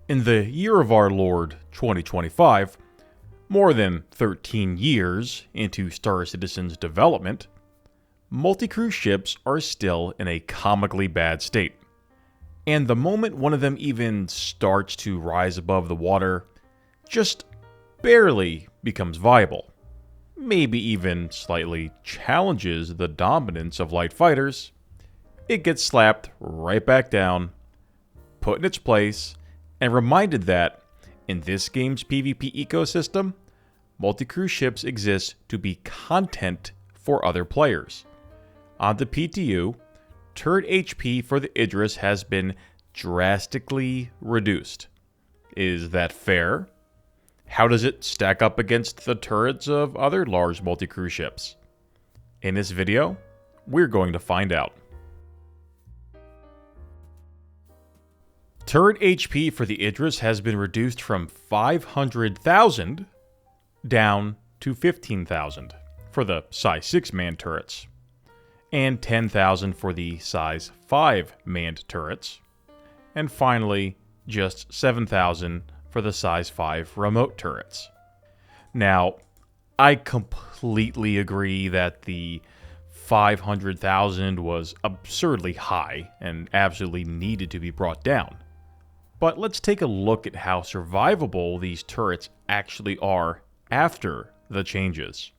In the year of our Lord 2025, more than 13 years into Star Citizen's development, Multicrew ships are still in a comically bad state. And the moment one of them even starts to rise above the water, just barely becomes viable, maybe even slightly challenges the dominance of light fighters, it gets slapped right back down, put in its place, and reminded that, in this game's PvP ecosystem, multi-crew ships exist to be content for other players. On the PTU, turret HP for the Idris has been drastically reduced. Is that fair? How does it stack up against the turrets of other large multi-crew ships? In this video, we're going to find out. Turret HP for the Idris has been reduced from 500,000 down to 15,000 for the size 6 manned turrets, and 10,000 for the size 5 manned turrets, and finally just 7,000 for the size 5 remote turrets. Now, I completely agree that the 500,000 was absurdly high and absolutely needed to be brought down. But let's take a look at how survivable these turrets actually are after the changes.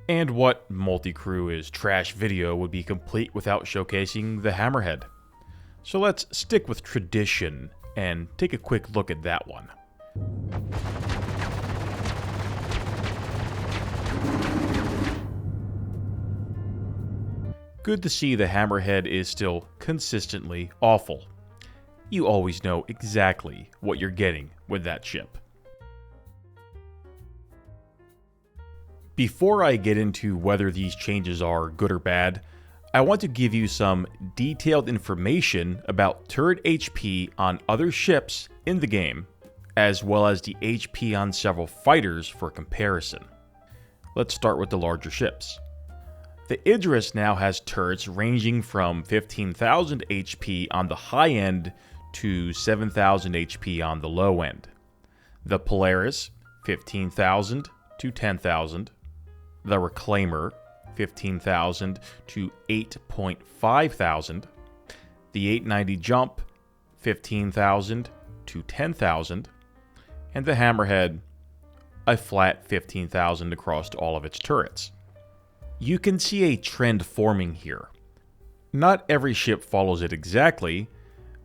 And what Multicrew is trash video would be complete without showcasing the Hammerhead? So let's stick with tradition and take a quick look at that one. Good to see the Hammerhead is still consistently awful. You always know exactly what you're getting with that ship. Before I get into whether these changes are good or bad, I want to give you some detailed information about turret HP on other ships in the game, as well as the HP on several fighters for comparison. Let's start with the larger ships. The Idris now has turrets ranging from 15,000 HP on the high end to 7,000 HP on the low end. The Polaris, 15,000 to 10,000. The Reclaimer, 15,000 to 8.5 thousand. The 890 Jump, 15,000 to 10,000. And the Hammerhead, a flat 15,000 across all of its turrets. You can see a trend forming here. Not every ship follows it exactly,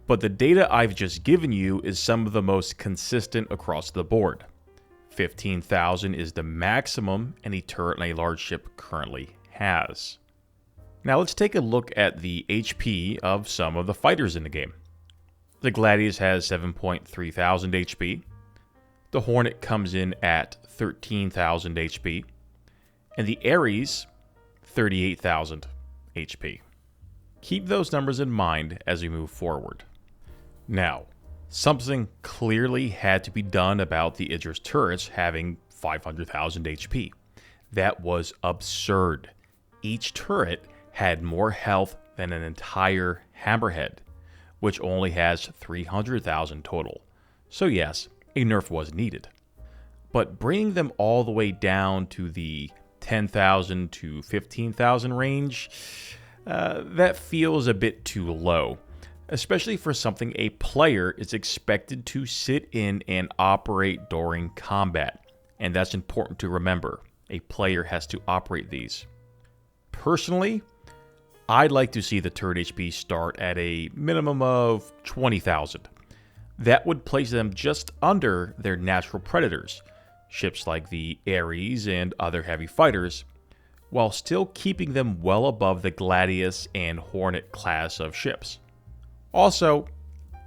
but the data I've just given you is some of the most consistent across the board. 15,000 is the maximum any turret in a large ship currently has. Now let's take a look at the HP of some of the fighters in the game. The Gladius has 7.3 thousand HP. The Hornet comes in at 13,000 HP. And the Ares, 38,000 HP. Keep those numbers in mind as we move forward. Now, something clearly had to be done about the Idris turrets having 500,000 HP. That was absurd. Each turret had more health than an entire Hammerhead, which only has 300,000 total. So yes, a nerf was needed. But bringing them all the way down to the 10,000 to 15,000 range, that feels a bit too low. Especially for something a player is expected to sit in and operate during combat. And that's important to remember. A player has to operate these. Personally, I'd like to see the turret HP start at a minimum of 20,000. That would place them just under their natural predators, ships like the Ares and other heavy fighters, while still keeping them well above the Gladius and Hornet class of ships. Also,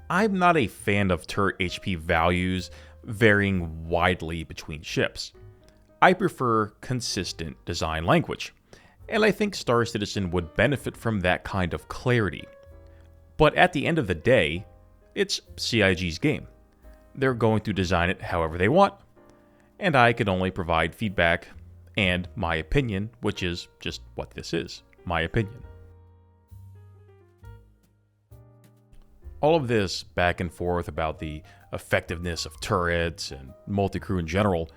I'm not a fan of turret HP values varying widely between ships. I prefer consistent design language, and I think Star Citizen would benefit from that kind of clarity. But at the end of the day, it's CIG's game. They're going to design it however they want, and I can only provide feedback and my opinion, which is just what this is, my opinion. All of this back and forth about the effectiveness of turrets and multicrew in general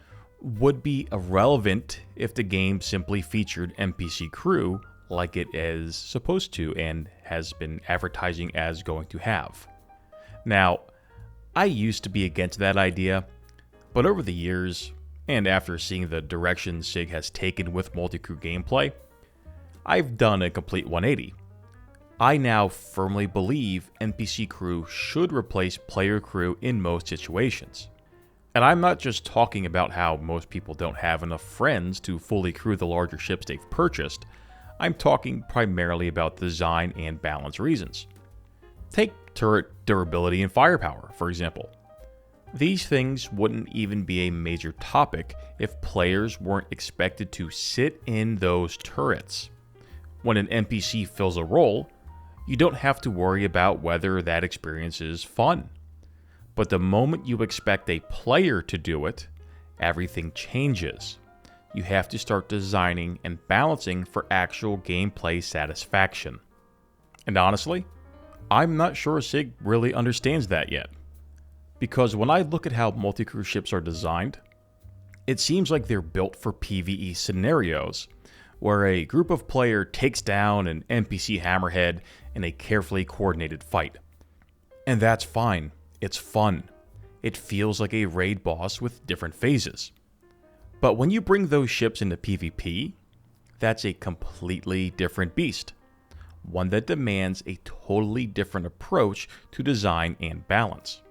would be irrelevant if the game simply featured NPC Crew like it is supposed to and has been advertising as going to have. Now, I used to be against that idea, but over the years, and after seeing the direction SIG has taken with multicrew gameplay, I've done a complete 180. I now firmly believe NPC Crew should replace player crew in most situations. And I'm not just talking about how most people don't have enough friends to fully crew the larger ships they've purchased. I'm talking primarily about design and balance reasons. Take turret durability and firepower, for example. These things wouldn't even be a major topic if players weren't expected to sit in those turrets. When an NPC fills a role, you don't have to worry about whether that experience is fun. But the moment you expect a player to do it, everything changes. You have to start designing and balancing for actual gameplay satisfaction. And honestly, I'm not sure SIG really understands that yet. Because when I look at how multicrew ships are designed, it seems like they're built for PvE scenarios, where a group of players takes down an NPC hammerhead in a carefully coordinated fight. And that's fine. It's fun. It feels like a raid boss with different phases. But when you bring those ships into PvP, that's a completely different beast. One that demands a totally different approach to design and balance.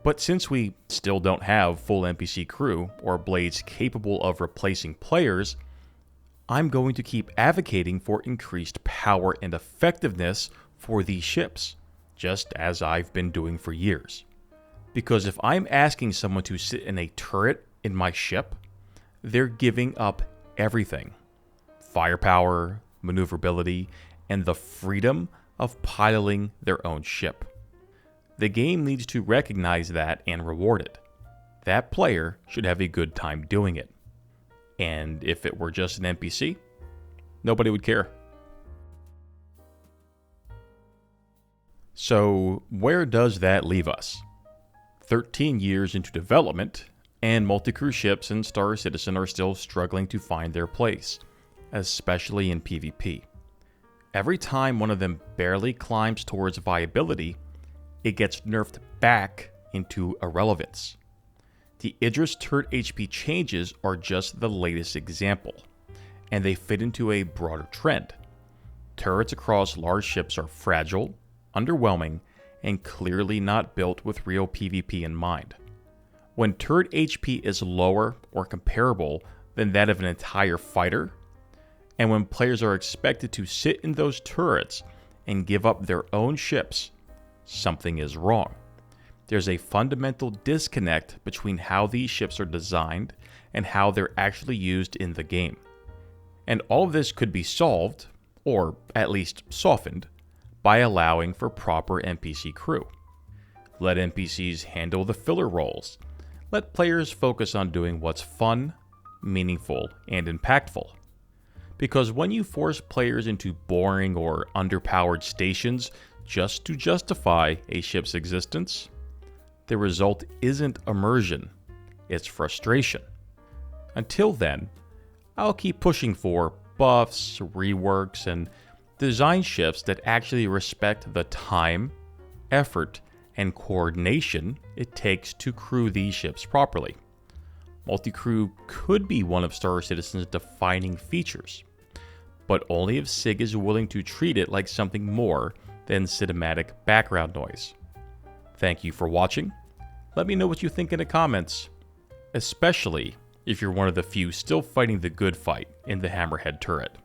But since we still don't have full NPC crew or blades capable of replacing players, I'm going to keep advocating for increased power and effectiveness for these ships, just as I've been doing for years. Because if I'm asking someone to sit in a turret in my ship, they're giving up everything. Firepower, maneuverability, and the freedom of piloting their own ship. The game needs to recognize that and reward it. That player should have a good time doing it. And if it were just an NPC, nobody would care. So where does that leave us? 13 years into development, and multicrew ships in Star Citizen are still struggling to find their place, especially in PvP. Every time one of them barely climbs towards viability, it gets nerfed back into irrelevance. The Idris turret HP changes are just the latest example, and they fit into a broader trend. Turrets across large ships are fragile, underwhelming, and clearly not built with real PvP in mind. When turret HP is lower or comparable than that of an entire fighter, and when players are expected to sit in those turrets and give up their own ships, something is wrong. There's a fundamental disconnect between how these ships are designed and how they're actually used in the game. And all of this could be solved, or at least softened, by allowing for proper NPC crew. Let NPCs handle the filler roles. Let players focus on doing what's fun, meaningful, and impactful. Because when you force players into boring or underpowered stations just to justify a ship's existence, the result isn't immersion, it's frustration. Until then, I'll keep pushing for buffs, reworks, and design shifts that actually respect the time, effort, and coordination it takes to crew these ships properly. Multicrew could be one of Star Citizen's defining features, but only if SIG is willing to treat it like something more than cinematic background noise. Thank you for watching. Let me know what you think in the comments, especially if you're one of the few still fighting the good fight in the Hammerhead turret.